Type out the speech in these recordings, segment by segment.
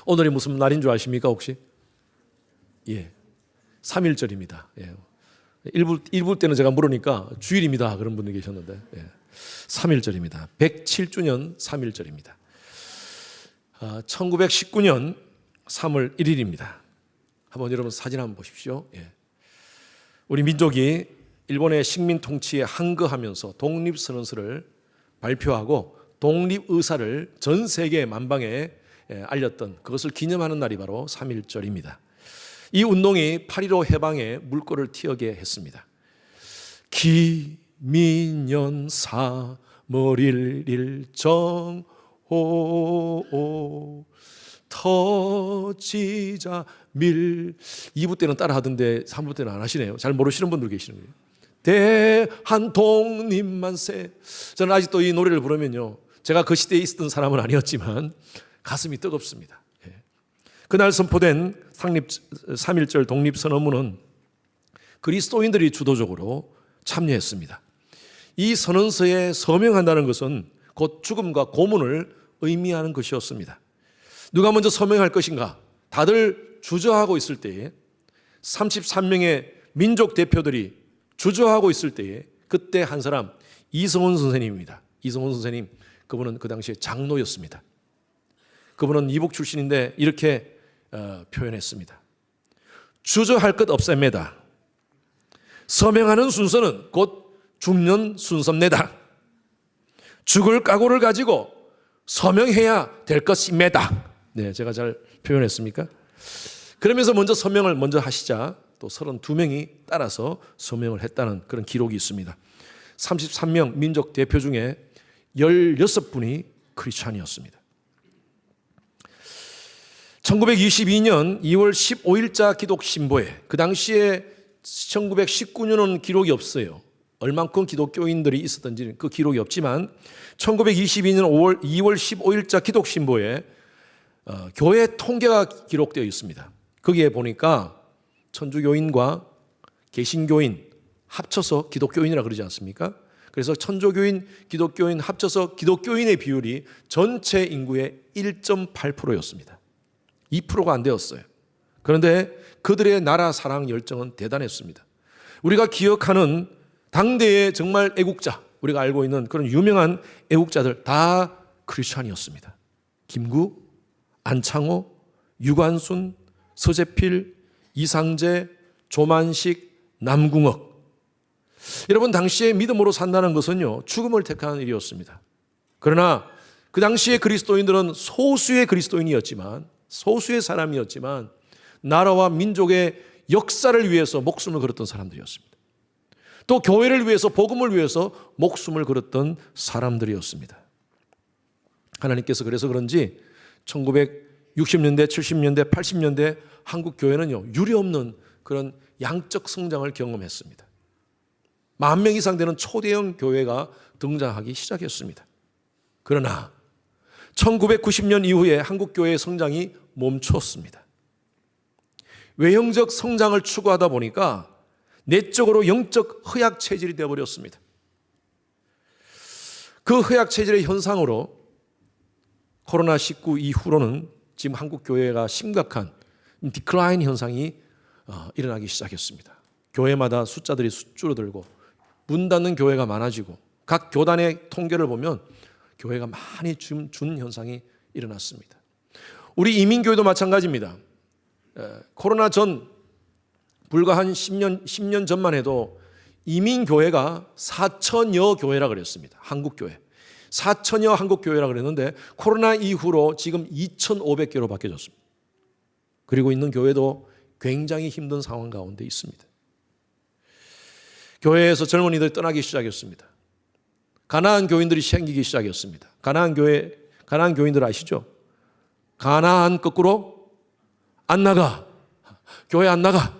오늘이 무슨 날인 줄 아십니까 혹시? 예, 3.1절입니다. 예. 일부 때는 제가 물으니까 주일입니다 그런 분이 계셨는데 3.1절입니다. 107주년 3.1절입니다. 1919년 3월 1일입니다. 한번 여러분 사진 한번 보십시오. 우리 민족이 일본의 식민 통치에 항거하면서 독립선언서를 발표하고 독립의사를 전 세계 만방에 알렸던 그것을 기념하는 날이 바로 3.1절입니다. 이 운동이 8.15 해방에 물꼬를 튀게 했습니다. 기민년 3월 1일 정호 터지자 밀 2부 때는 따라 하던데 3부 때는 안 하시네요. 잘 모르시는 분들 계시는 거예요. 대한 독립만세. 저는 아직도 이 노래를 부르면요, 제가 그 시대에 있었던 사람은 아니었지만 가슴이 뜨겁습니다. 그날 선포된 상립 3.1절 독립선언문은 그리스도인들이 주도적으로 참여했습니다. 이 선언서에 서명한다는 것은 곧 죽음과 고문을 의미하는 것이었습니다. 누가 먼저 서명할 것인가? 다들 주저하고 있을 때에 33명의 민족 대표들이 주저하고 있을 때에 그때 한 사람 이성훈 선생님입니다. 이성훈 선생님, 그분은 그 당시에 장로였습니다. 그분은 이북 출신인데 이렇게 표현했습니다. 주저할 것 없습니다. 서명하는 순서는 곧 죽는 순서입니다. 죽을 각오를 가지고 서명해야 될 것입니다. 네, 제가 잘 표현했습니까? 그러면서 먼저 서명을 먼저 하시자 또 32명이 따라서 서명을 했다는 그런 기록이 있습니다. 33명 민족 대표 중에 16분이 크리스찬이었습니다. 1922년 2월 15일자 기독 신보에, 그 당시에 1919년은 기록이 없어요. 얼만큼 기독교인들이 있었던지는 그 기록이 없지만 1922년 2월 15일자 기독 신보에 교회 통계가 기록되어 있습니다. 거기에 보니까 천주교인과 개신교인 합쳐서 기독교인이라 그러지 않습니까? 그래서 천주교인, 기독교인 합쳐서 기독교인의 비율이 전체 인구의 1.8%였습니다. 2%가 안 되었어요. 그런데 그들의 나라 사랑 열정은 대단했습니다. 우리가 기억하는 당대의 정말 애국자, 우리가 알고 있는 그런 유명한 애국자들 다 크리스찬이었습니다. 김구, 안창호, 유관순, 서재필, 이상재, 조만식, 남궁옥. 여러분, 당시에 믿음으로 산다는 것은요, 죽음을 택하는 일이었습니다. 그러나 그 당시에 그리스도인들은 소수의 그리스도인이었지만, 소수의 사람이었지만 나라와 민족의 역사를 위해서 목숨을 걸었던 사람들이었습니다. 또 교회를 위해서, 복음을 위해서 목숨을 걸었던 사람들이었습니다. 하나님께서 그래서 그런지 1960년대, 70년대, 80년대 한국 교회는요, 유례없는 그런 양적 성장을 경험했습니다. 10,000명 이상 되는 초대형 교회가 등장하기 시작했습니다. 그러나 1990년 이후에 한국 교회의 성장이 멈췄습니다. 외형적 성장을 추구하다 보니까 내적으로 영적 허약 체질이 되어버렸습니다. 그 허약 체질의 현상으로 코로나19 이후로는 지금 한국 교회가 심각한 디클라인 현상이 일어나기 시작했습니다. 교회마다 숫자들이 줄어들고 문 닫는 교회가 많아지고 각 교단의 통계를 보면 교회가 많이 준 현상이 일어났습니다. 우리 이민교회도 마찬가지입니다. 코로나 전 불과 한 10년 전만 해도 이민교회가 4,000여 교회라 그랬습니다. 한국교회. 4,000여 한국교회라 그랬는데 코로나 이후로 지금 2,500개로 바뀌어졌습니다. 그리고 있는 교회도 굉장히 힘든 상황 가운데 있습니다. 교회에서 젊은이들이 떠나기 시작했습니다. 가나안 교인들이 생기기 시작했습니다. 가나안 교인들 아시죠? 가나안 거꾸로 안 나가, 교회 안 나가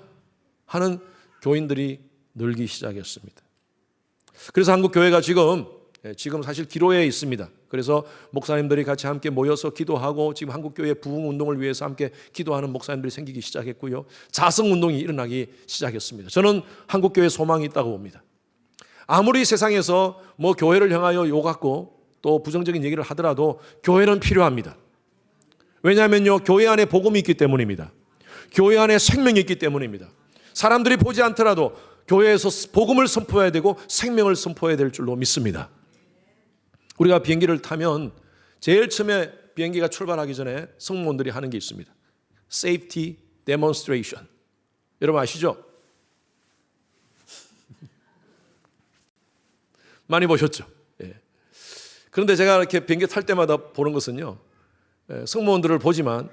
하는 교인들이 늘기 시작했습니다. 그래서 한국 교회가 지금 사실 기로에 있습니다. 그래서 목사님들이 같이 함께 모여서 기도하고 지금 한국 교회 부흥 운동을 위해서 함께 기도하는 목사님들이 생기기 시작했고요. 자성 운동이 일어나기 시작했습니다. 저는 한국 교회에 소망이 있다고 봅니다. 아무리 세상에서 교회를 향하여 욕하고 또 부정적인 얘기를 하더라도 교회는 필요합니다. 왜냐하면요, 교회 안에 복음이 있기 때문입니다. 교회 안에 생명이 있기 때문입니다. 사람들이 보지 않더라도 교회에서 복음을 선포해야 되고 생명을 선포해야 될 줄로 믿습니다. 우리가 비행기를 타면 제일 처음에 비행기가 출발하기 전에 승무원들이 하는 게 있습니다. Safety Demonstration. 여러분 아시죠? 많이 보셨죠? 예. 그런데 제가 이렇게 비행기 탈 때마다 보는 것은요, 승무원들을 보지만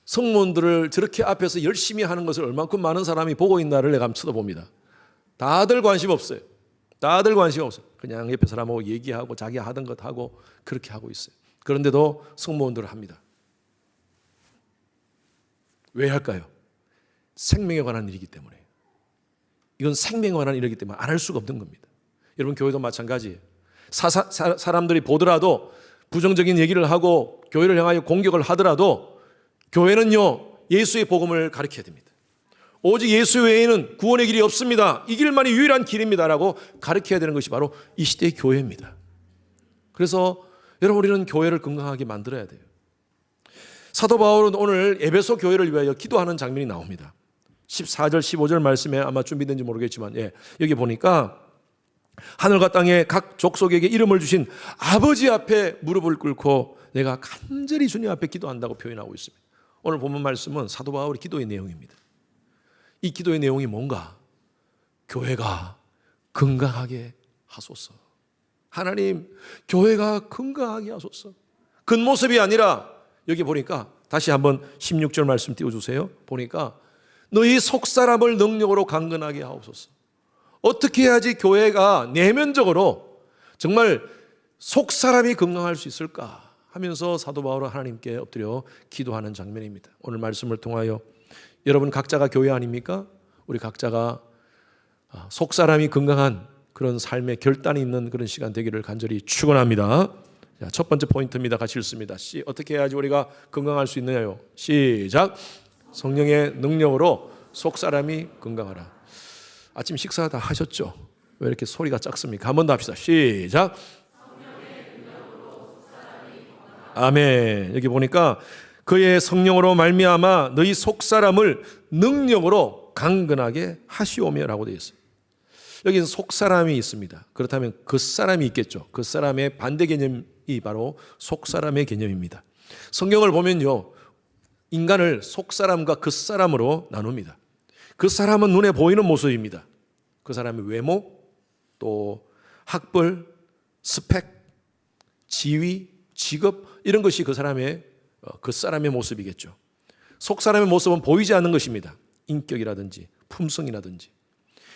승무원들을 저렇게 앞에서 열심히 하는 것을 얼만큼 많은 사람이 보고 있나를 내가 한번 쳐다봅니다. 다들 관심 없어요. 다들 관심 없어요. 그냥 옆에 사람하고 얘기하고 자기 하던 것 하고 그렇게 하고 있어요. 그런데도 승무원들을 합니다. 왜 할까요? 생명에 관한 일이기 때문에. 이건 생명에 관한 일이기 때문에 안 할 수가 없는 겁니다. 여러분 교회도 마찬가지예요. 사람들이 보더라도 부정적인 얘기를 하고 교회를 향하여 공격을 하더라도 교회는요, 예수의 복음을 가르쳐야 됩니다. 오직 예수 외에는 구원의 길이 없습니다. 이 길만이 유일한 길입니다라고 가르쳐야 되는 것이 바로 이 시대의 교회입니다. 그래서 여러분 우리는 교회를 건강하게 만들어야 돼요. 사도 바울은 오늘 에베소 교회를 위하여 기도하는 장면이 나옵니다. 14절 15절 말씀에 아마 준비된지 모르겠지만 여기 보니까 하늘과 땅에 각 족속에게 이름을 주신 아버지 앞에 무릎을 꿇고 내가 간절히 주님 앞에 기도한다고 표현하고 있습니다. 오늘 본문 말씀은 사도 바울의 기도의 내용입니다. 이 기도의 내용이 뭔가? 교회가 건강하게 하소서. 하나님, 교회가 건강하게 하소서. 겉모습이 아니라 여기 보니까 다시 한번 16절 말씀 띄워주세요. 보니까 너희 속사람을 능력으로 강건하게 하옵소서. 어떻게 해야지 교회가 내면적으로 정말 속사람이 건강할 수 있을까 하면서 사도 바울은 하나님께 엎드려 기도하는 장면입니다. 오늘 말씀을 통하여 여러분 각자가 교회 아닙니까? 우리 각자가 속사람이 건강한 그런 삶의 결단이 있는 그런 시간 되기를 간절히 축원합니다. 자, 첫 번째 포인트입니다. 같이 읽습니다. 어떻게 해야지 우리가 건강할 수 있느냐요? 시작. 성령의 능력으로 속사람이 건강하라. 아침 식사 다 하셨죠? 왜 이렇게 소리가 작습니까? 한 번 더 합시다. 시작. 아멘. 여기 보니까 그의 성령으로 말미암아 너희 속사람을 능력으로 강건하게 하시오며라고 되어 있어요. 여기는 속사람이 있습니다. 그렇다면 겉사람이 있겠죠. 겉사람의 반대 개념이 바로 속사람의 개념입니다. 성경을 보면요, 인간을 속사람과 겉사람으로 나눕니다. 겉사람은 눈에 보이는 모습입니다. 그 사람의 외모, 또 학벌, 스펙, 지위, 직업 이런 것이 그 사람의 겉사람의 모습이겠죠. 속사람의 모습은 보이지 않는 것입니다. 인격이라든지 품성이라든지.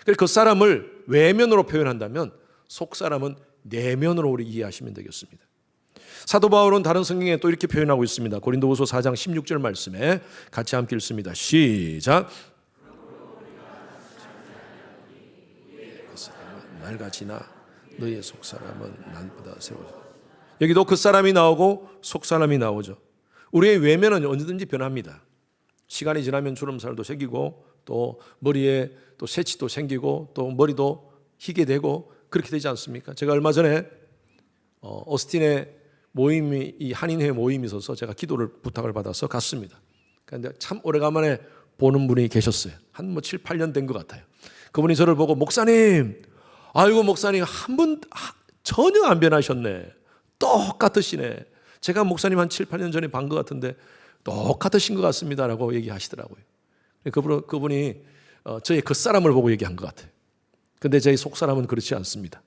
그래서 겉사람을 외면으로 표현한다면 속사람은 내면으로 우리 이해하시면 되겠습니다. 사도 바울은 다른 성경에 또 이렇게 표현하고 있습니다. 고린도후서 4장 16절 말씀에 같이 함께 읽습니다. 시작. 낡아지나 너희의 속사람은 날보다 세워져. 여기도 겉사람이 나오고 속사람이 나오죠. 우리의 외면은 언제든지 변합니다. 시간이 지나면 주름살도 생기고 또 머리에 또 새치도 생기고 또 머리도 희게 되고 그렇게 되지 않습니까? 제가 얼마 전에 오스틴에 모임이 이 한인회 모임이 있어서 제가 기도를 부탁을 받아서 갔습니다. 그런데 참 오래간만에 보는 분이 계셨어요. 한 7, 8년 된 것 같아요. 그분이 저를 보고 목사님, 아이고 목사님 한 번 전혀 안 변하셨네. 똑같으시네. 제가 목사님 한 7, 8년 전에 반 것 같은데 똑같으신 것 같습니다라고 얘기하시더라고요. 그분이 저의 겉사람을 보고 얘기한 것 같아요. 근데 저희 속사람은 그렇지 않습니다.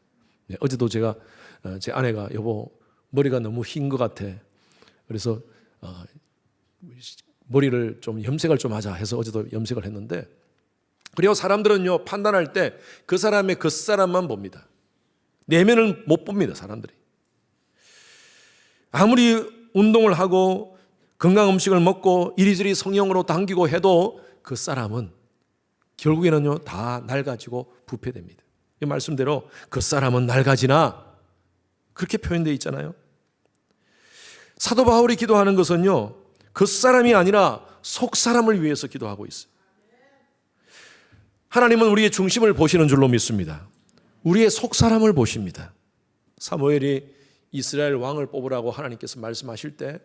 어제도 제가 제 아내가 여보 머리가 너무 흰 것 같아. 그래서 머리를 좀 염색을 좀 하자 해서 어제도 염색을 했는데 그리고 사람들은요 판단할 때 그 사람의 겉사람만 봅니다. 내면을 못 봅니다. 사람들이. 아무리 운동을 하고 건강 음식을 먹고 이리저리 성령으로 당기고 해도 그 사람은 결국에는요 다 낡아지고 부패됩니다. 이 말씀대로 그 사람은 낡아지나 그렇게 표현되어 있잖아요. 사도 바울이 기도하는 것은요 그 사람이 아니라 속 사람을 위해서 기도하고 있어요. 하나님은 우리의 중심을 보시는 줄로 믿습니다. 우리의 속 사람을 보십니다. 사무엘이 이스라엘 왕을 뽑으라고 하나님께서 말씀하실 때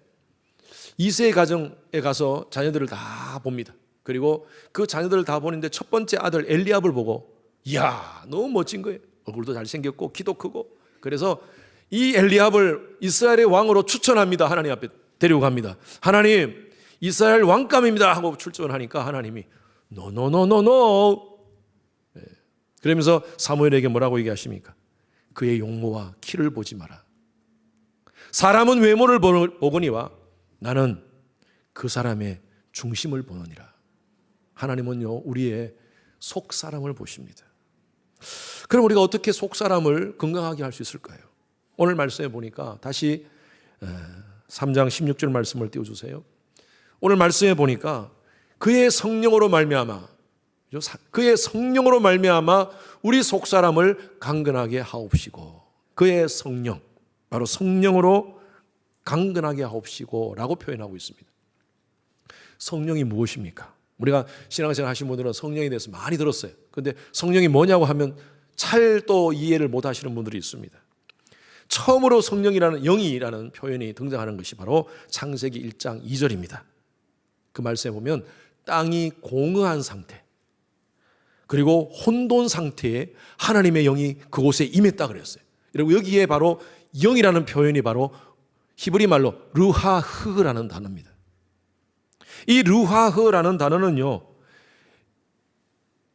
이세 가정에 가서 자녀들을 다 봅니다. 그리고 그 자녀들을 다 보는데 첫 번째 아들 엘리압을 보고 이야 너무 멋진 거예요. 얼굴도 잘생겼고 키도 크고. 그래서 이 엘리압을 이스라엘의 왕으로 추천합니다. 하나님 앞에 데리고 갑니다. 하나님 이스라엘 왕감입니다 하고 출전하니까 하나님이 노노노노노. 그러면서 사무엘에게 뭐라고 얘기하십니까? 그의 용모와 키를 보지 마라. 사람은 외모를 보거니와 나는 그 사람의 중심을 보느니라. 하나님은요 우리의 속 사람을 보십니다. 그럼 우리가 어떻게 속 사람을 건강하게 할 수 있을까요? 오늘 말씀에 보니까 다시 3장 16절 말씀을 띄워주세요. 오늘 말씀에 보니까 그의 성령으로 말미암아 우리 속 사람을 강건하게 하옵시고, 그의 성령, 바로 성령으로 강건하게 하옵시고 라고 표현하고 있습니다. 성령이 무엇입니까? 우리가 신앙생활 하신 분들은 성령에 대해서 많이 들었어요. 그런데 성령이 뭐냐고 하면 잘 또 이해를 못 하시는 분들이 있습니다. 처음으로 성령이라는 영이라는 표현이 등장하는 것이 바로 창세기 1장 2절입니다. 그 말씀에 보면 땅이 공허한 상태, 그리고 혼돈 상태에 하나님의 영이 그곳에 임했다 그랬어요. 그리고 여기에 바로 영이라는 표현이 바로 히브리 말로 르하흐라는 단어입니다. 이 르하흐라는 단어는요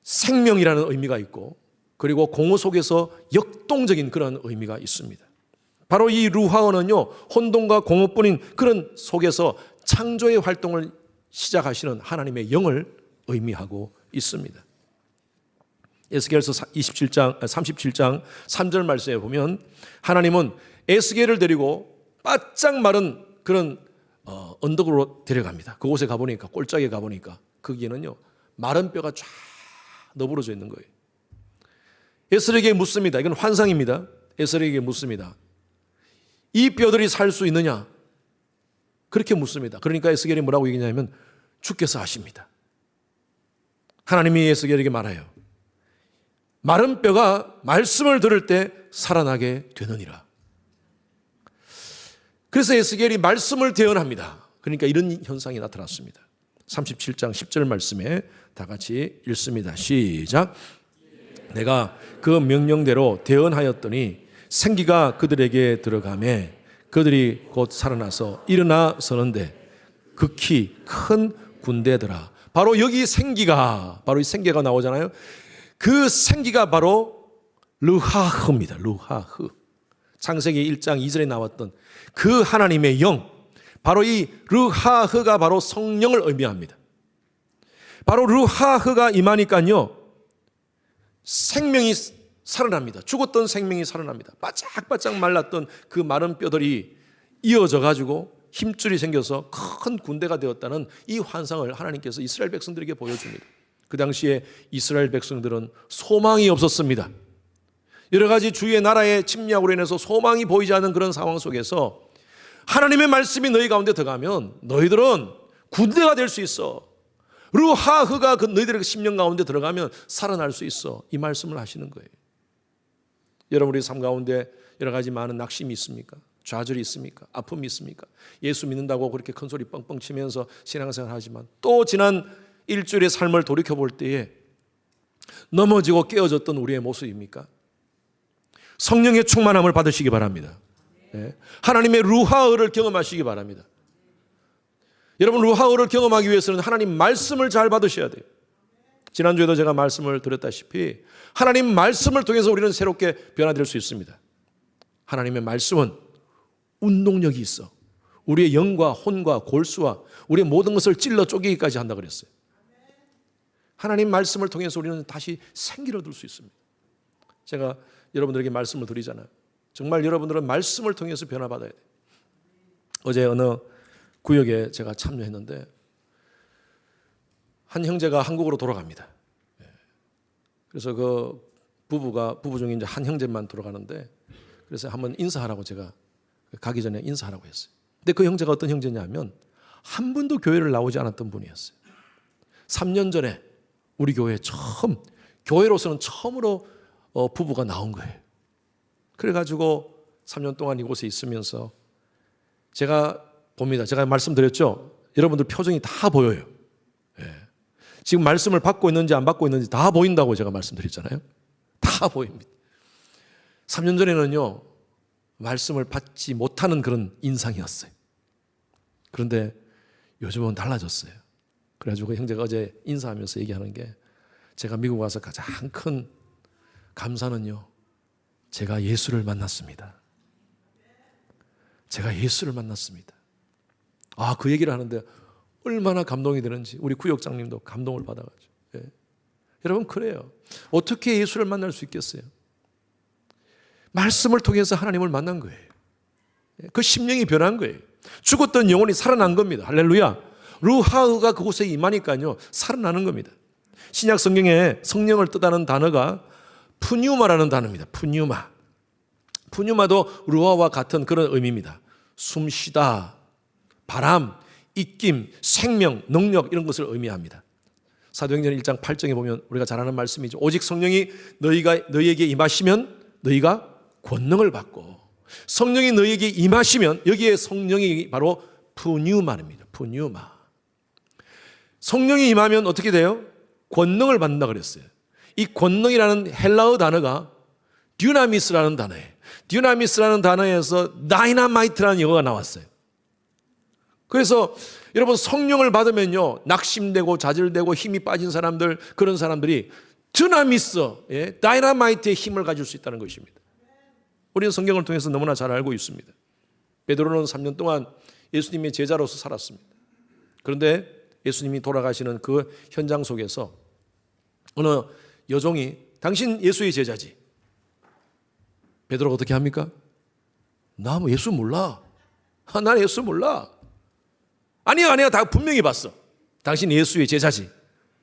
생명이라는 의미가 있고, 그리고 공허 속에서 역동적인 그런 의미가 있습니다. 바로 이 르하흐는요 혼돈과 공허뿐인 그런 속에서 창조의 활동을 시작하시는 하나님의 영을 의미하고 있습니다. 에스겔서 37장 3절 말씀에 보면 하나님은 에스겔을 데리고 바짝 마른 그런 언덕으로 데려갑니다. 그곳에 가보니까, 꼴짝에 가보니까 거기에는요 마른 뼈가 쫙 너부러져 있는 거예요. 에스겔에게 묻습니다. 이건 환상입니다. 에스겔에게 묻습니다. 이 뼈들이 살 수 있느냐? 그렇게 묻습니다. 그러니까 에스겔이 뭐라고 얘기냐면 주께서 아십니다. 하나님이 에스겔에게 말해요. 마른 뼈가 말씀을 들을 때 살아나게 되느니라. 그래서 에스겔이 말씀을 대언합니다. 그러니까 이런 현상이 나타났습니다. 37장 10절 말씀에 다 같이 읽습니다. 시작. 내가 그 명령대로 대언하였더니 생기가 그들에게 들어가매 그들이 곧 살아나서 일어나 서는데 극히 큰 군대더라. 바로 여기 생기가, 바로 이 생기가 나오잖아요. 그 생기가 바로 르하흐입니다. 르하흐. 창세기 1장 2절에 나왔던 그 하나님의 영, 바로 이 르하흐가 바로 성령을 의미합니다. 바로 르하흐가 임하니까요 생명이 살아납니다. 죽었던 생명이 살아납니다. 바짝바짝 말랐던 그 마른 뼈들이 이어져 가지고 힘줄이 생겨서 큰 군대가 되었다는 이 환상을 하나님께서 이스라엘 백성들에게 보여줍니다. 그 당시에 이스라엘 백성들은 소망이 없었습니다. 여러 가지 주위의 나라의 침략으로 인해서 소망이 보이지 않는 그런 상황 속에서 하나님의 말씀이 너희 가운데 들어가면 너희들은 군대가 될 수 있어. 르하흐가 그 너희들의 심령 가운데 들어가면 살아날 수 있어. 이 말씀을 하시는 거예요. 여러분 우리 삶 가운데 여러 가지 많은 낙심이 있습니까? 좌절이 있습니까? 아픔이 있습니까? 예수 믿는다고 그렇게 큰 소리 뻥뻥 치면서 신앙생활 하지만 또 지난 일주일의 삶을 돌이켜볼 때에 넘어지고 깨어졌던 우리의 모습입니까? 성령의 충만함을 받으시기 바랍니다. 하나님의 루하흐를 경험하시기 바랍니다. 여러분 루하흐를 경험하기 위해서는 하나님 말씀을 잘 받으셔야 돼요. 지난주에도 제가 말씀을 드렸다시피 하나님 말씀을 통해서 우리는 새롭게 변화될 수 있습니다. 하나님의 말씀은 운동력이 있어. 우리의 영과 혼과 골수와 우리의 모든 것을 찔러 쪼개기까지 한다 그랬어요. 하나님 말씀을 통해서 우리는 다시 생기를 얻을 수 있습니다. 제가 여러분들에게 말씀을 드리잖아요. 정말 여러분들은 말씀을 통해서 변화받아야 돼요. 어제 어느 구역에 제가 참여했는데 한 형제가 한국으로 돌아갑니다. 그래서 그 부부 중에 이제 한 형제만 돌아가는데 그래서 한번 인사하라고 제가 가기 전에 인사하라고 했어요. 근데 그 형제가 어떤 형제냐면 한 번도 교회를 나오지 않았던 분이었어요. 3년 전에 우리 교회에 교회로서는 처음으로 부부가 나온 거예요. 그래가지고 3년 동안 이곳에 있으면서 제가 봅니다. 제가 말씀드렸죠. 여러분들 표정이 다 보여요. 예. 지금 말씀을 받고 있는지 안 받고 있는지 다 보인다고 제가 말씀드렸잖아요. 다 보입니다. 3년 전에는요, 말씀을 받지 못하는 그런 인상이었어요. 그런데 요즘은 달라졌어요. 그래가지고 형제가 어제 인사하면서 얘기하는 게, 제가 미국 와서 가장 큰 감사는요, 제가 예수를 만났습니다. 제가 예수를 만났습니다. 그 얘기를 하는데 얼마나 감동이 되는지 우리 구역장님도 감동을 받아가지고. 예. 여러분, 그래요. 어떻게 예수를 만날 수 있겠어요? 말씀을 통해서 하나님을 만난 거예요. 그 심령이 변한 거예요. 죽었던 영혼이 살아난 겁니다. 할렐루야. 루하흐가 그곳에 임하니까요, 살아나는 겁니다. 신약 성경에 성령을 뜻하는 단어가 푸뉴마라는 단어입니다. 푸뉴마. 푸뉴마도 루아와 같은 그런 의미입니다. 숨쉬다, 바람, 입김, 생명, 능력, 이런 것을 의미합니다. 사도행전 1장 8절에 보면 우리가 잘 아는 말씀이죠. 오직 성령이 너희에게 임하시면 너희가 권능을 받고, 성령이 너희에게 임하시면, 여기에 성령이 바로 푸뉴마입니다. 푸뉴마. 성령이 임하면 어떻게 돼요? 권능을 받는다 그랬어요. 이 권능이라는 헬라어 단어가 듀나미스라는 단어예요. 듀나미스라는 단어에서 다이나마이트라는 영어가 나왔어요. 그래서 여러분, 성령을 받으면요, 낙심되고 좌절되고 힘이 빠진 사람들, 그런 사람들이 듀나미스, 다이나마이트의 힘을 가질 수 있다는 것입니다. 우리는 성경을 통해서 너무나 잘 알고 있습니다. 베드로는 3년 동안 예수님의 제자로서 살았습니다. 그런데 예수님이 돌아가시는 그 현장 속에서 어느 여종이, 당신 예수의 제자지. 베드로가 어떻게 합니까? 나 뭐 예수 몰라. 난 예수 몰라. 아니야, 다 분명히 봤어. 당신 예수의 제자지.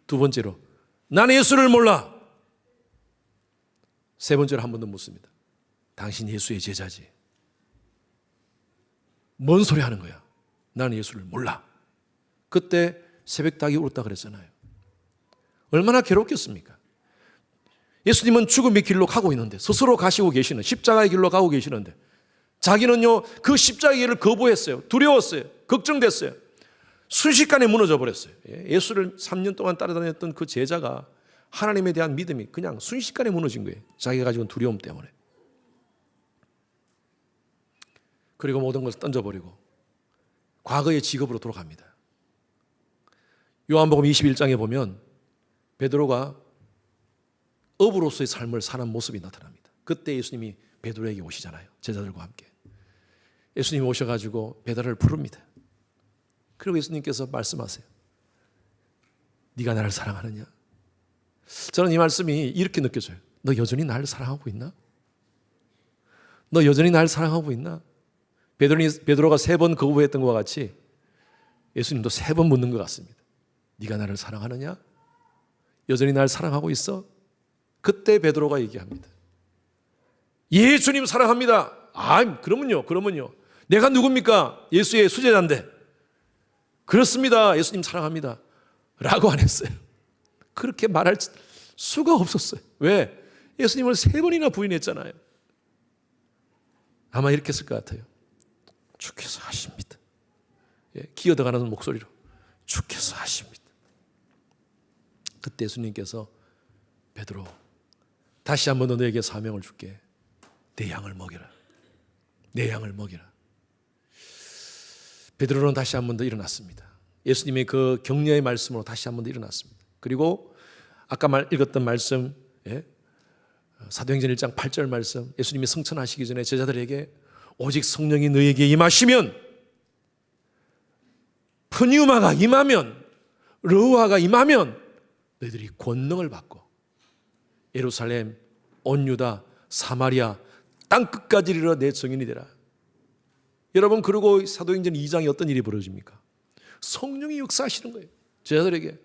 두 번째로, 나는 예수를 몰라. 세 번째로 한 번 더 묻습니다. 당신 예수의 제자지. 뭔 소리 하는 거야? 나는 예수를 몰라. 그때 새벽 닭이 울었다 그랬잖아요. 얼마나 괴롭겠습니까? 예수님은 죽음의 길로 가고 있는데, 스스로 가시고 계시는, 십자가의 길로 가고 계시는데, 자기는요, 그 십자가의 길을 거부했어요. 두려웠어요. 걱정됐어요. 순식간에 무너져 버렸어요. 예수를 3년 동안 따라다녔던 그 제자가 하나님에 대한 믿음이 그냥 순식간에 무너진 거예요. 자기가 가지고 있는 두려움 때문에. 그리고 모든 것을 던져버리고 과거의 직업으로 돌아갑니다. 요한복음 21장에 보면 베드로가 어부로서의 삶을 사는 모습이 나타납니다. 그때 예수님이 베드로에게 오시잖아요. 제자들과 함께. 예수님이 오셔가지고 베드로를 부릅니다. 그리고 예수님께서 말씀하세요. 네가 나를 사랑하느냐? 저는 이 말씀이 이렇게 느껴져요. 너 여전히 나를 사랑하고 있나? 너 여전히 나를 사랑하고 있나? 베드로가 3번 거부했던 것과 같이 예수님도 3번 묻는 것 같습니다. 네가 나를 사랑하느냐? 여전히 나를 사랑하고 있어? 그때 베드로가 얘기합니다. 예, 주님 사랑합니다. 그러면요. 내가 누굽니까? 예수의 수제자인데. 그렇습니다. 예수님 사랑합니다. 라고 안 했어요. 그렇게 말할 수가 없었어요. 왜? 예수님을 3번이나 부인했잖아요. 아마 이렇게 했을 것 같아요. 주께서 하십니다. 기어들어가는 목소리로 주께서 하십니다. 그때 예수님께서 베드로, 다시 한 번 더 너에게 사명을 줄게. 내 양을 먹여라. 내 양을 먹여라. 베드로는 다시 한 번 더 일어났습니다. 예수님의 그 격려의 말씀으로 다시 한 번 더 일어났습니다. 그리고 아까 읽었던 말씀, 사도행전 1장 8절 말씀, 예수님이 승천하시기 전에 제자들에게 오직 성령이 너에게 임하시면, 푸뉴마가 임하면, 르우아가 임하면 너희들이 권능을 받고 예루살렘, 온 유다, 사마리아 땅 끝까지 이르러 내 증인이 되라. 여러분, 그리고 사도행전 2장에 어떤 일이 벌어집니까? 성령이 역사하시는 거예요. 제자들에게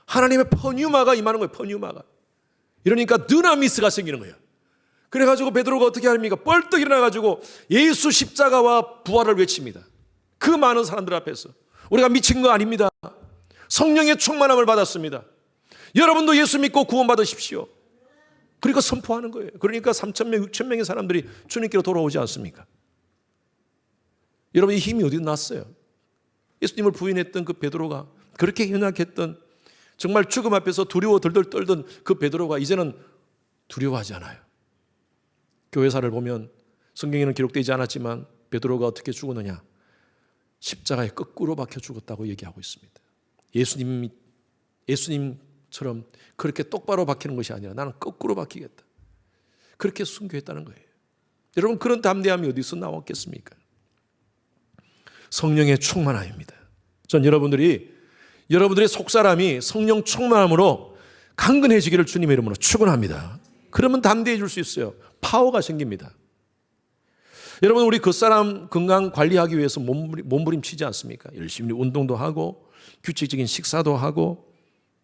하나님의 퍼뉴마가 임하는 거예요. 퍼뉴마가. 이러니까 드나미스가 생기는 거예요. 그래가지고 베드로가 어떻게 합니까? 뻘떡 일어나가지고 예수 십자가와 부활을 외칩니다. 그 많은 사람들 앞에서. 우리가 미친 거 아닙니다. 성령의 충만함을 받았습니다. 여러분도 예수 믿고 구원받으십시오. 그러니까 선포하는 거예요. 그러니까 3,000명, 6,000명의 사람들이 주님께로 돌아오지 않습니까? 여러분, 이 힘이 어디서 났어요? 예수님을 부인했던 그 베드로가, 그렇게 연약했던, 정말 죽음 앞에서 두려워 덜덜 떨던 그 베드로가 이제는 두려워하지 않아요. 교회사를 보면 성경에는 기록되지 않았지만 베드로가 어떻게 죽었느냐, 십자가에 거꾸로 박혀 죽었다고 얘기하고 있습니다. 예수님처럼 그렇게 똑바로 박히는 것이 아니라 나는 거꾸로 박히겠다, 그렇게 순교했다는 거예요. 여러분, 그런 담대함이 어디서 나왔겠습니까? 성령의 충만함입니다. 전 여러분들의 속사람이 성령 충만함으로 강건해지기를 주님의 이름으로 축원합니다. 그러면 담대해질 수 있어요. 파워가 생깁니다. 여러분, 우리 겉사람 건강 관리하기 위해서 몸부림치지 않습니까? 열심히 운동도 하고 규칙적인 식사도 하고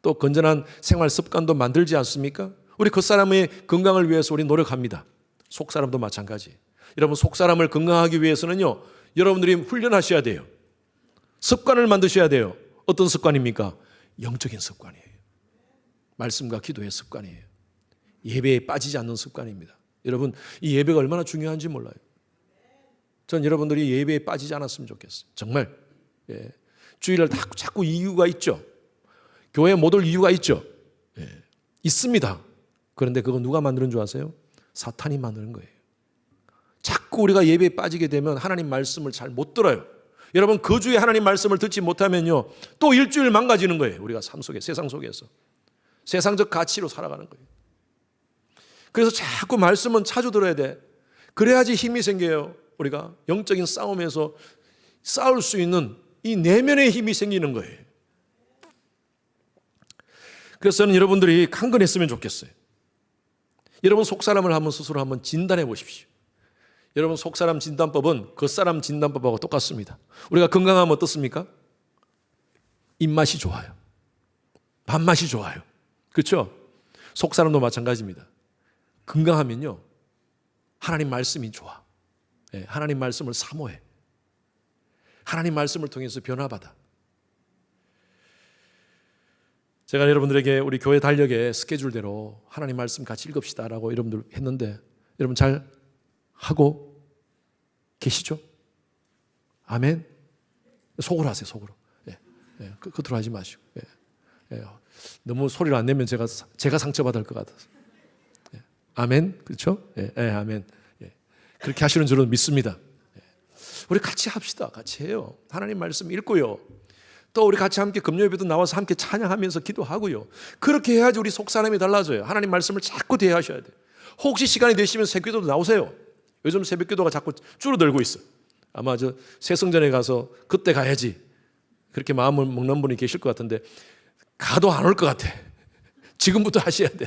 또 건전한 생활 습관도 만들지 않습니까? 우리 겉사람의 건강을 위해서 우리 노력합니다. 속사람도 마찬가지. 여러분, 속사람을 건강하기 위해서는요, 여러분들이 훈련하셔야 돼요. 습관을 만드셔야 돼요. 어떤 습관입니까? 영적인 습관이에요. 말씀과 기도의 습관이에요. 예배에 빠지지 않는 습관입니다. 여러분, 이 예배가 얼마나 중요한지 몰라요. 전 여러분들이 예배에 빠지지 않았으면 좋겠어요. 정말. 주일날 자꾸 이유가 있죠. 교회에 못 올 이유가 있죠. 있습니다. 그런데 그거 누가 만드는 줄 아세요? 사탄이 만드는 거예요. 자꾸 우리가 예배에 빠지게 되면 하나님 말씀을 잘 못 들어요. 여러분, 그 주에 하나님 말씀을 듣지 못하면요, 또 일주일 망가지는 거예요. 우리가 삶 속에, 세상 속에서 세상적 가치로 살아가는 거예요. 그래서 자꾸 말씀은 자주 들어야 돼. 그래야지 힘이 생겨요. 우리가 영적인 싸움에서 싸울 수 있는 이 내면의 힘이 생기는 거예요. 그래서 저는 여러분들이 강건했으면 좋겠어요. 여러분, 속사람을 한번 스스로 한번 진단해 보십시오. 여러분, 속사람 진단법은 겉사람 진단법하고 똑같습니다. 우리가 건강하면 어떻습니까? 입맛이 좋아요. 밥맛이 좋아요. 그렇죠? 속사람도 마찬가지입니다. 건강하면요, 하나님 말씀이 좋아. 하나님 말씀을 사모해. 하나님 말씀을 통해서 변화받아. 제가 여러분들에게 우리 교회 달력의 스케줄대로 하나님 말씀 같이 읽읍시다라고 여러분들 했는데, 여러분 잘 하고 계시죠? 아멘. 속으로 하세요. 속으로. 겉으로 하지 마시고. 너무 소리를 안 내면 제가 상처받을 것 같아서. 아멘. 그렇죠? 아멘. 그렇게 하시는 줄은 믿습니다. 우리 같이 합시다. 같이 해요. 하나님 말씀 읽고요. 또 우리 같이 함께 금요일에도 나와서 함께 찬양하면서 기도하고요. 그렇게 해야지 우리 속사람이 달라져요. 하나님 말씀을 자꾸 대하셔야 돼요. 혹시 시간이 되시면 새벽기도도 나오세요. 요즘 새벽기도가 자꾸 줄어들고 있어요. 아마 저 새성전에 가서 그때 가야지 그렇게 마음을 먹는 분이 계실 것 같은데, 가도 안 올 것 같아. 지금부터 하셔야 돼.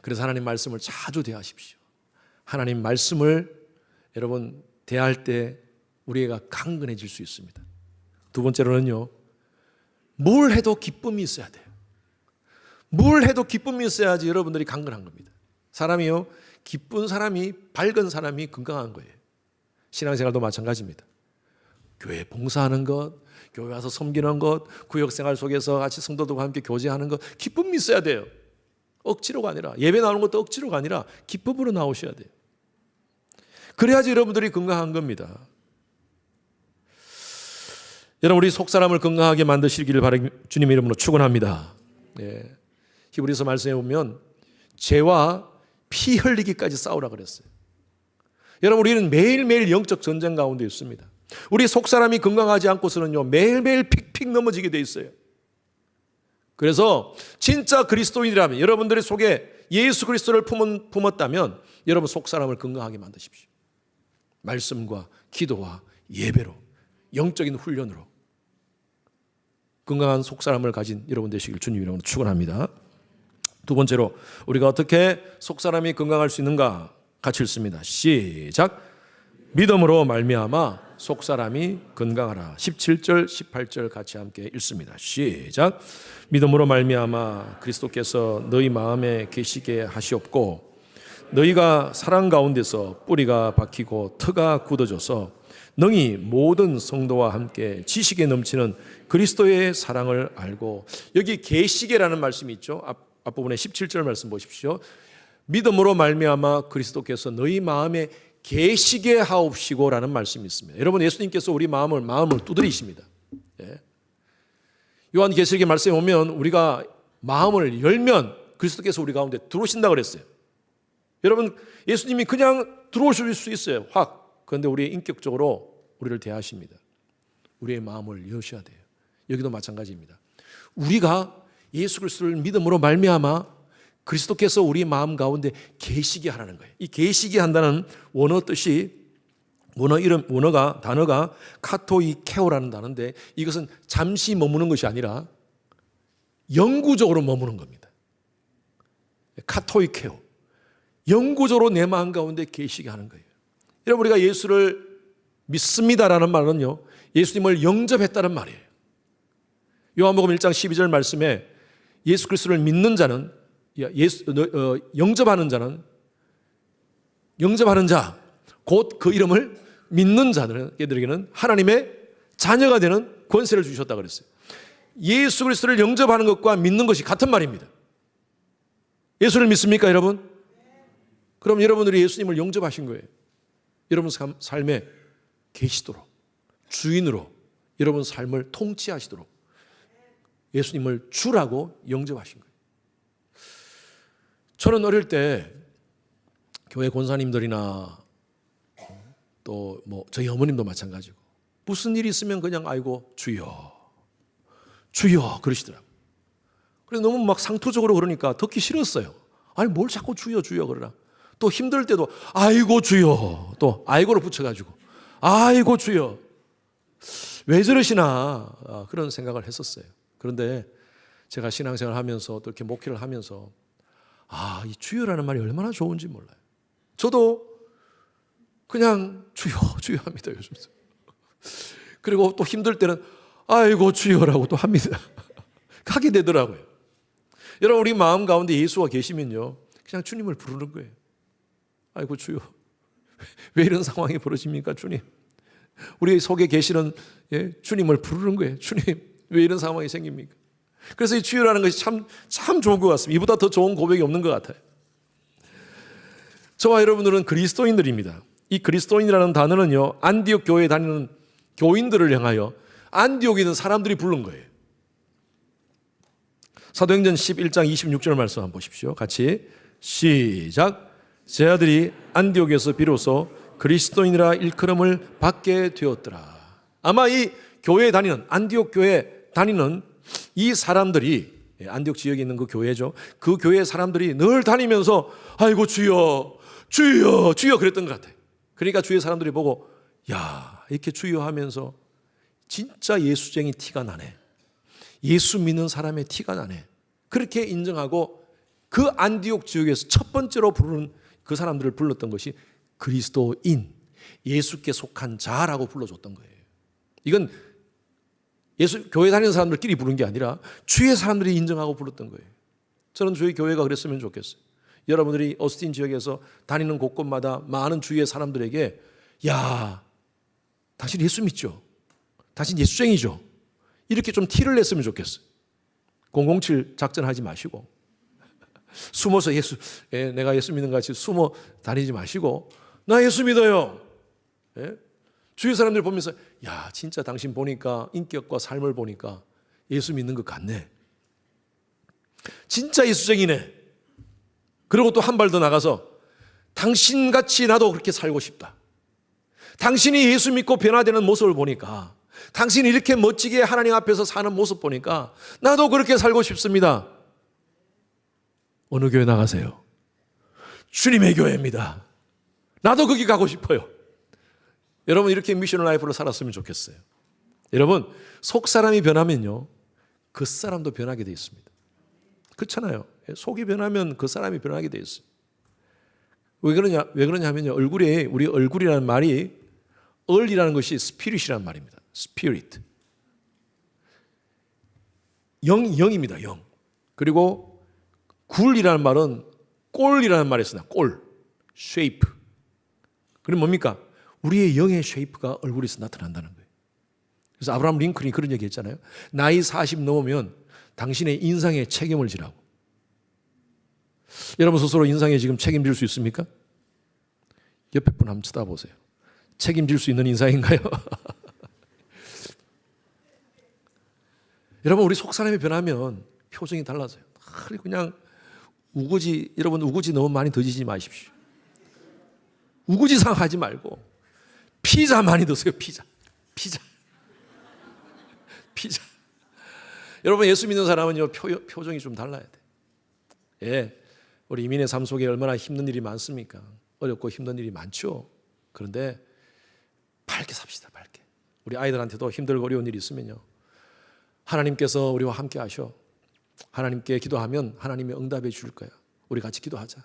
그래서 하나님 말씀을 자주 대하십시오. 하나님 말씀을 여러분 대할 때 우리가 강건해질 수 있습니다. 두 번째로는요, 뭘 해도 기쁨이 있어야 돼요. 뭘 해도 기쁨이 있어야지 여러분들이 강건한 겁니다. 사람이요, 기쁜 사람이, 밝은 사람이 건강한 거예요. 신앙생활도 마찬가지입니다. 교회 봉사하는 것, 교회 와서 섬기는 것, 구역생활 속에서 같이 성도들과 함께 교제하는 것, 기쁨이 있어야 돼요. 억지로가 아니라, 예배 나오는 것도 억지로가 아니라 기쁨으로 나오셔야 돼요. 그래야지 여러분들이 건강한 겁니다. 여러분, 우리 속사람을 건강하게 만드시기를 바라 주님의 이름으로 축원합니다. 히브리서 말씀에 보면 죄와 피 흘리기까지 싸우라 그랬어요. 여러분, 우리는 매일매일 영적 전쟁 가운데 있습니다. 우리 속사람이 건강하지 않고서는요, 매일매일 픽픽 넘어지게 돼 있어요. 그래서 진짜 그리스도인이라면, 여러분들의 속에 예수 그리스도를 품었다면 여러분 속사람을 건강하게 만드십시오. 말씀과 기도와 예배로, 영적인 훈련으로 건강한 속사람을 가진 여러분 되시길 주님 이름으로 축원합니다. 두 번째로 우리가 어떻게 속사람이 건강할 수 있는가 같이 읽습니다. 시작. 믿음으로 말미암아 속사람이 건강하라. 17절 18절 같이 함께 읽습니다. 시작. 믿음으로 말미암아 그리스도께서 너희 마음에 계시게 하시옵고 너희가 사랑 가운데서 뿌리가 박히고 터가 굳어져서 능히 모든 성도와 함께 지식에 넘치는 그리스도의 사랑을 알고, 여기 계시게라는 말씀이 있죠. 앞부분에 17절 말씀 보십시오. 믿음으로 말미암아 그리스도께서 너희 마음에 계시게 하옵시고라는 말씀이 있습니다. 여러분, 예수님께서 우리 마음을 두드리십니다. 예. 요한계시록의 말씀에 오면 우리가 마음을 열면 그리스도께서 우리 가운데 들어오신다고 그랬어요. 여러분, 예수님이 그냥 들어오실 수 있어요. 확. 그런데 우리 인격적으로 우리를 대하십니다. 우리의 마음을 여셔야 돼요. 여기도 마찬가지입니다. 우리가 예수 그리스도를 믿음으로 말미암아 그리스도께서 우리 마음 가운데 계시게 하라는 거예요. 이 계시게 한다는 원어 뜻이 단어가 카토이케오라는 단어인데 이것은 잠시 머무는 것이 아니라 영구적으로 머무는 겁니다. 카토이케오. 영구적으로 내 마음 가운데 계시게 하는 거예요. 여러분, 우리가 예수를 믿습니다라는 말은요, 예수님을 영접했다는 말이에요. 요한복음 1장 12절 말씀에 예수 그리스도를 믿는 자는 영접하는 자, 곧 그 이름을 믿는 자들에게는 하나님의 자녀가 되는 권세를 주셨다고 그랬어요. 예수 그리스도를 영접하는 것과 믿는 것이 같은 말입니다. 예수를 믿습니까, 여러분? 그럼 여러분들이 예수님을 영접하신 거예요. 여러분 삶에 계시도록, 주인으로 여러분 삶을 통치하시도록 예수님을 주라고 영접하신 거예요. 저는 어릴 때 교회 권사님들이나 또 저희 어머님도 마찬가지고 무슨 일이 있으면 그냥 아이고 주여 주여 그러시더라고요. 그래서 너무 막 상투적으로 그러니까 듣기 싫었어요. 아니 뭘 자꾸 주여 주여 그러나. 또 힘들 때도 아이고 주여, 또 아이고를 붙여가지고 아이고 주여, 왜 저러시나 그런 생각을 했었어요. 그런데 제가 신앙생활을 하면서 또 이렇게 목회를 하면서 이 주여라는 말이 얼마나 좋은지 몰라요. 저도 그냥 주여 주여 합니다, 요즘. 그리고 또 힘들 때는 아이고 주여라고 또 합니다. 하게 되더라고요. 여러분, 우리 마음 가운데 예수가 계시면요, 그냥 주님을 부르는 거예요. 아이고 주여, 왜 이런 상황이 벌어집니까, 주님? 우리 속에 계시는 주님을 부르는 거예요. 주님, 왜 이런 상황이 생깁니까? 그래서 이 주여라는 것이 참 좋은 것 같습니다. 이보다 더 좋은 고백이 없는 것 같아요. 저와 여러분들은 그리스도인들입니다. 이 그리스도인이라는 단어는요, 안디옥 교회에 다니는 교인들을 향하여 안디옥에 있는 사람들이 부른 거예요. 사도행전 11장 26절 말씀 한번 보십시오. 같이 시작. 제 아들이 안디옥에서 비로소 그리스도인이라 일컬음을 받게 되었더라. 아마 이 교회에 다니는, 안디옥 교회에 다니는 이 사람들이, 안디옥 지역에 있는 그 교회죠, 그 교회 사람들이 늘 다니면서 아이고 주여 주여 주여 그랬던 것 같아요. 그러니까 주위 사람들이 보고 야, 이렇게 주여 하면서 진짜 예수쟁이 티가 나네, 예수 믿는 사람의 티가 나네, 그렇게 인정하고 그 안디옥 지역에서 첫 번째로 부르는 그 사람들을 불렀던 것이 그리스도인, 예수께 속한 자라고 불러줬던 거예요. 이건 교회 다니는 사람들끼리 부른 게 아니라 주위의 사람들이 인정하고 불렀던 거예요. 저는 저희 교회가 그랬으면 좋겠어요. 여러분들이 어스틴 지역에서 다니는 곳곳마다 많은 주위의 사람들에게 야, 당신 예수 믿죠? 당신 예수쟁이죠? 이렇게 좀 티를 냈으면 좋겠어요. 007 작전하지 마시고 숨어서 내가 예수 믿는 것 같이 숨어 다니지 마시고 나 예수 믿어요. 주위 사람들 보면서 야, 진짜 당신 보니까 인격과 삶을 보니까 예수 믿는 것 같네, 진짜 예수쟁이네. 그리고 또 한 발 더 나가서 당신같이 나도 그렇게 살고 싶다. 당신이 예수 믿고 변화되는 모습을 보니까, 당신이 이렇게 멋지게 하나님 앞에서 사는 모습 보니까 나도 그렇게 살고 싶습니다. 어느 교회 나가세요? 주님의 교회입니다. 나도 거기 가고 싶어요. 여러분, 이렇게 미션 라이프로 살았으면 좋겠어요. 여러분, 속 사람이 변하면요, 그 사람도 변하게 돼 있습니다. 그렇잖아요. 속이 변하면 그 사람이 변하게 돼 있어요. 왜 그러냐면요, 우리 얼굴이라는 말이, 얼이라는 것이 스피릿이라는 말입니다. 스피릿. 영입니다, 영. 그리고 굴이라는 말은 꼴이라는 말에 쓰나, 꼴, 쉐이프. 그럼 뭡니까? 우리의 영의 쉐이프가 얼굴에서 나타난다는 거예요. 그래서 아브라함 링컨이 그런 얘기 했잖아요. 나이 40 넘으면 당신의 인상에 책임을 지라고. 여러분 스스로 인상에 지금 책임질 수 있습니까? 옆에 분 한번 쳐다보세요. 책임질 수 있는 인상인가요? 여러분, 우리 속 사람이 변하면 표정이 달라져요. 그냥 우거지, 여러분 우거지 너무 많이 드시지 마십시오. 우거지상 하지 말고 피자 많이 드세요. 피자. 여러분, 예수 믿는 사람은요, 표정이 좀 달라야 돼. 예, 우리 이민의 삶 속에 얼마나 힘든 일이 많습니까? 어렵고 힘든 일이 많죠. 그런데 밝게 삽시다. 밝게. 우리 아이들한테도 힘들고 어려운 일이 있으면요, 하나님께서 우리와 함께 하셔. 하나님께 기도하면 하나님이 응답해 줄 거야. 우리 같이 기도하자.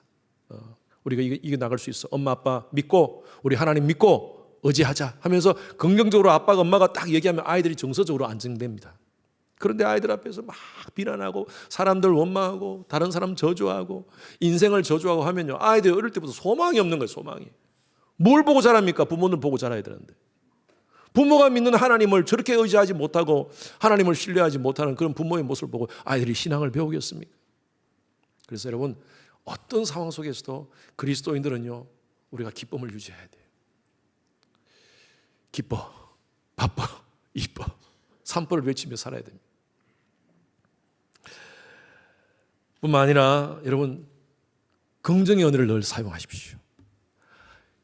우리가 이겨 나갈 수 있어. 엄마 아빠 믿고, 우리 하나님 믿고 의지하자 하면서 긍정적으로 아빠가 엄마가 딱 얘기하면 아이들이 정서적으로 안정됩니다. 그런데 아이들 앞에서 막 비난하고 사람들 원망하고 다른 사람 저주하고 인생을 저주하고 하면요, 아이들이 어릴 때부터 소망이 없는 거예요. 소망이. 뭘 보고 자랍니까? 부모는 보고 자라야 되는데, 부모가 믿는 하나님을 저렇게 의지하지 못하고 하나님을 신뢰하지 못하는 그런 부모의 모습을 보고 아이들이 신앙을 배우겠습니까? 그래서 여러분, 어떤 상황 속에서도 그리스도인들은요, 우리가 기쁨을 유지해야 돼요. 기뻐, 바빠, 이뻐, 산벌을 외치며 살아야 됩니다. 뿐만 아니라 여러분, 긍정의 언어를 늘 사용하십시오.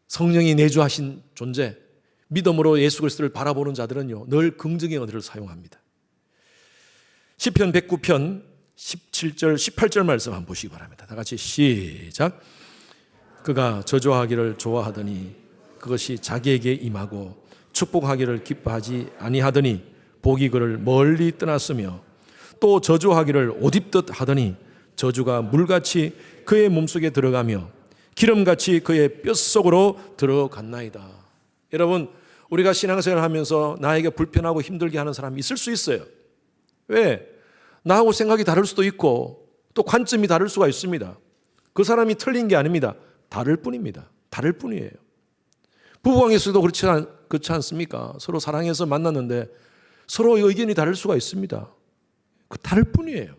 성령이 내주하신 존재, 믿음으로 예수 그리스도를 바라보는 자들은요, 늘 긍정의 언어를 사용합니다. 시편 109편 17절 18절 말씀 한번 보시기 바랍니다. 다 같이 시작. 그가 저주하기를 좋아하더니 그것이 자기에게 임하고 축복하기를 기뻐하지 아니하더니 복이 그를 멀리 떠났으며 또 저주하기를 옷 입듯 하더니 저주가 물같이 그의 몸속에 들어가며 기름같이 그의 뼛속으로 들어갔나이다. 여러분, 우리가 신앙생활을 하면서 나에게 불편하고 힘들게 하는 사람이 있을 수 있어요. 왜? 나하고 생각이 다를 수도 있고 또 관점이 다를 수가 있습니다. 그 사람이 틀린 게 아닙니다. 다를 뿐입니다. 다를 뿐이에요. 부부관계에서도 그렇지 않습니까? 서로 사랑해서 만났는데 서로 의견이 다를 수가 있습니다. 그 다를 뿐이에요.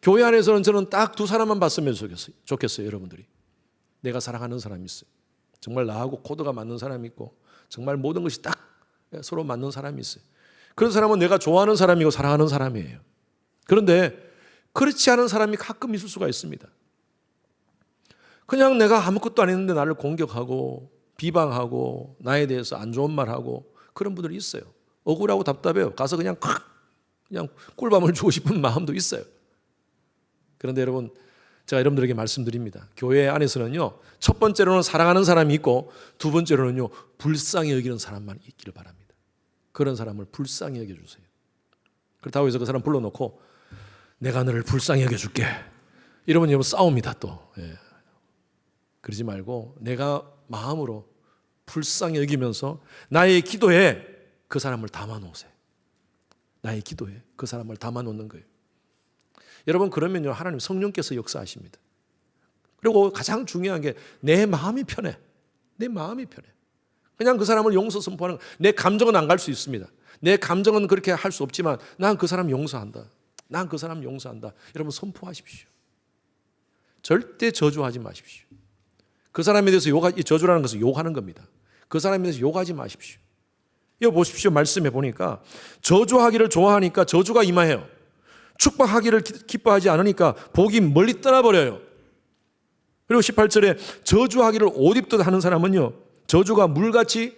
교회 안에서는 저는 딱 두 사람만 봤으면 좋겠어요. 여러분들이. 내가 사랑하는 사람이 있어요. 정말 나하고 코드가 맞는 사람이 있고 정말 모든 것이 딱 서로 맞는 사람이 있어요. 그런 사람은 내가 좋아하는 사람이고 사랑하는 사람이에요. 그런데 그렇지 않은 사람이 가끔 있을 수가 있습니다. 그냥 내가 아무것도 안 했는데 나를 공격하고 비방하고 나에 대해서 안 좋은 말하고 그런 분들이 있어요. 억울하고 답답해요. 가서 그냥 꿀밤을 주고 싶은 마음도 있어요. 그런데 여러분, 제가 여러분들에게 말씀드립니다. 교회 안에서는요, 첫 번째로는 사랑하는 사람이 있고 두 번째로는요, 불쌍히 여기는 사람만 있기를 바랍니다. 그런 사람을 불쌍히 여겨주세요. 그렇다고 해서 그 사람 불러놓고 내가 너를 불쌍히 여겨줄게 이러면 여러분 싸웁니다. 또 그러지 말고 내가 마음으로 불쌍히 여기면서 나의 기도에 그 사람을 담아놓으세요. 나의 기도에 그 사람을 담아놓는 거예요. 여러분, 그러면요, 하나님 성령께서 역사하십니다. 그리고 가장 중요한 게 내 마음이 편해. 내 마음이 편해. 그냥 그 사람을 용서 선포하는, 내 감정은 안 갈 수 있습니다. 내 감정은 그렇게 할 수 없지만 난 그 사람 용서한다. 난 그 사람 용서한다. 여러분, 선포하십시오. 절대 저주하지 마십시오. 그 사람에 대해서 저주라는 것은 욕하는 겁니다. 그 사람에 대해서 욕하지 마십시오. 이거 보십시오. 말씀해 보니까 저주하기를 좋아하니까 저주가 임하여요. 축복하기를 기뻐하지 않으니까 복이 멀리 떠나버려요. 그리고 18절에 저주하기를 옷 입듯 하는 사람은요, 저주가 물같이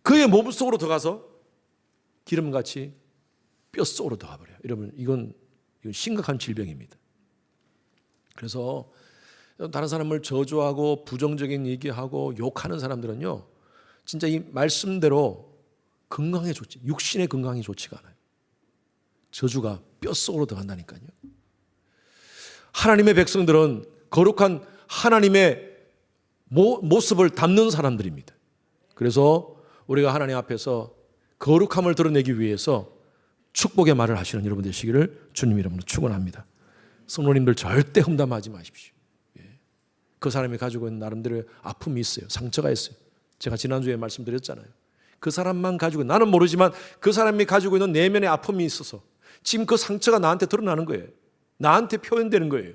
그의 몸속으로 들어가서 기름같이 뼛속으로 들어가버려요. 여러분, 이건 심각한 질병입니다. 그래서 다른 사람을 저주하고 부정적인 얘기하고 욕하는 사람들은요, 진짜 이 말씀대로 건강에 좋지, 육신의 건강이 좋지가 않아요. 저주가 뼛속으로 들어간다니까요. 하나님의 백성들은 거룩한 하나님의 모습을 담는 사람들입니다. 그래서 우리가 하나님 앞에서 거룩함을 드러내기 위해서 축복의 말을 하시는 여러분 되시기를 주님 이름으로 축원합니다. 성도님들 절대 험담하지 마십시오. 그 사람이 가지고 있는 나름대로의 아픔이 있어요. 상처가 있어요. 제가 지난주에 말씀드렸잖아요. 그 사람만 가지고, 나는 모르지만 그 사람이 가지고 있는 내면의 아픔이 있어서 지금 그 상처가 나한테 드러나는 거예요. 나한테 표현되는 거예요.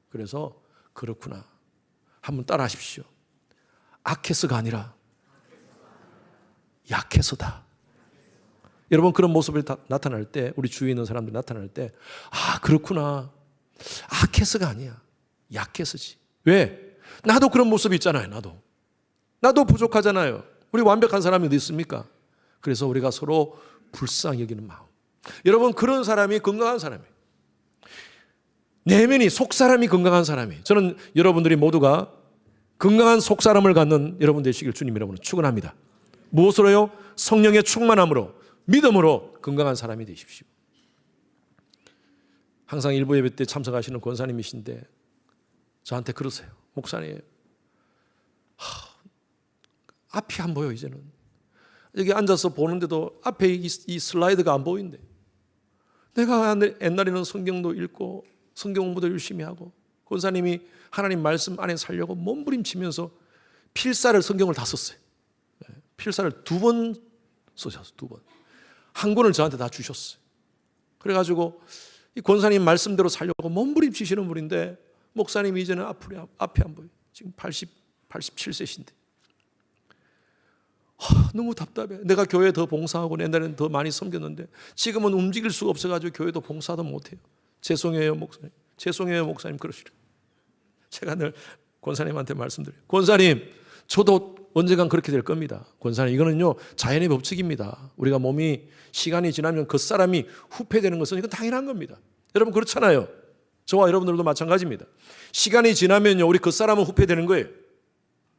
그래서 그렇구나. 한번 따라 하십시오. 악해서가 아니라 약해서다. 여러분 그런 모습이 나타날 때, 우리 주위에 있는 사람들이 나타날 때, 아 그렇구나, 악해서가 아니야, 약해서지. 왜? 나도 그런 모습이 있잖아요. 나도 부족하잖아요. 우리 완벽한 사람이 어디 있습니까? 그래서 우리가 서로 불쌍히 여기는 마음. 여러분 그런 사람이 건강한 사람이에요. 내면이, 속사람이 건강한 사람이에요. 저는 여러분들이 모두가 건강한 속사람을 갖는 여러분 되시길 주님 이름으로 축원합니다. 무엇으로요? 성령의 충만함으로, 믿음으로 건강한 사람이 되십시오. 항상 일부 예배 때 참석하시는 권사님이신데 저한테 그러세요. 목사님, 앞이 안 보여. 이제는 여기 앉아서 보는데도 앞에 이 슬라이드가 안 보이는데, 내가 옛날에는 성경도 읽고 성경 공부도 열심히 하고 권사님이 하나님 말씀 안에 살려고 몸부림치면서 필사를, 성경을 다 썼어요. 필사를 2번 쓰셨어요. 2번. 한 권을 저한테 다 주셨어요. 그래가지고 이 권사님 말씀대로 살려고 몸부림치시는 분인데, 목사님이 이제는 앞이 안 보여요. 지금 87세신데 너무 답답해. 내가 교회에 더 봉사하고 옛날에는 더 많이 섬겼는데 지금은 움직일 수가 없어가지고 교회도 봉사도 못해요. 죄송해요 목사님. 죄송해요 목사님. 그러시래요. 제가 늘 권사님한테 말씀드려요. 권사님, 저도 언젠간 그렇게 될 겁니다. 권사님, 이거는요 자연의 법칙입니다. 우리가 몸이 시간이 지나면 그 사람이 후퇴되는 것은 이건 당연한 겁니다. 여러분 그렇잖아요. 저와 여러분들도 마찬가지입니다. 시간이 지나면요 우리 그 사람은 후퇴되는 거예요.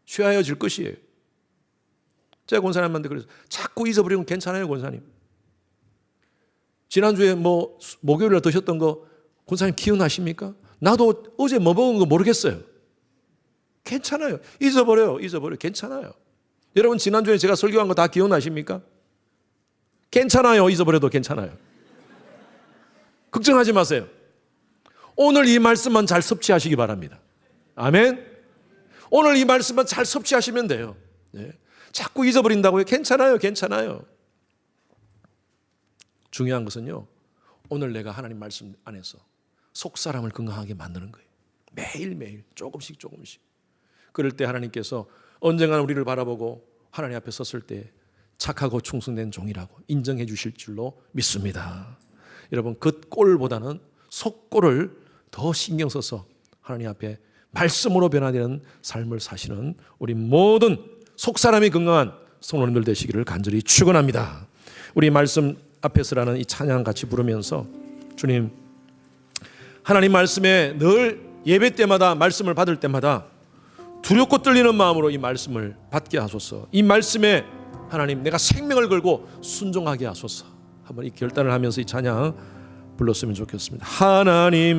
쇠하여질 것이에요. 제가 권사님한테 그래서, 자꾸 잊어버리면 괜찮아요 권사님. 지난주에 목요일에 드셨던 거 권사님 기억나십니까? 나도 어제 뭐 먹은 거 모르겠어요. 괜찮아요. 잊어버려요. 괜찮아요. 여러분 지난주에 제가 설교한 거 다 기억나십니까? 괜찮아요. 잊어버려도 괜찮아요. 걱정하지 마세요. 오늘 이 말씀만 잘 섭취하시기 바랍니다. 아멘. 오늘 이 말씀만 잘 섭취하시면 돼요. 네. 자꾸 잊어버린다고요? 괜찮아요. 중요한 것은요, 오늘 내가 하나님 말씀 안에서 속사람을 건강하게 만드는 거예요. 매일매일 조금씩. 그럴 때 하나님께서 언젠가 우리를 바라보고 하나님 앞에 섰을 때 착하고 충성된 종이라고 인정해 주실 줄로 믿습니다. 여러분 그 꼴보다는 속꼴을 더 신경 써서 하나님 앞에 말씀으로 변화되는 삶을 사시는 우리 모든 속사람이 건강한 성도님들 되시기를 간절히 축원합니다. 우리 말씀 앞에 서라는 이 찬양 같이 부르면서, 주님, 하나님 말씀에 늘 예배 때마다 말씀을 받을 때마다 두렵고 떨리는 마음으로 이 말씀을 받게 하소서. 이 말씀에 하나님 내가 생명을 걸고 순종하게 하소서. 한번 이 결단을 하면서 이 찬양 불렀으면 좋겠습니다. 하나님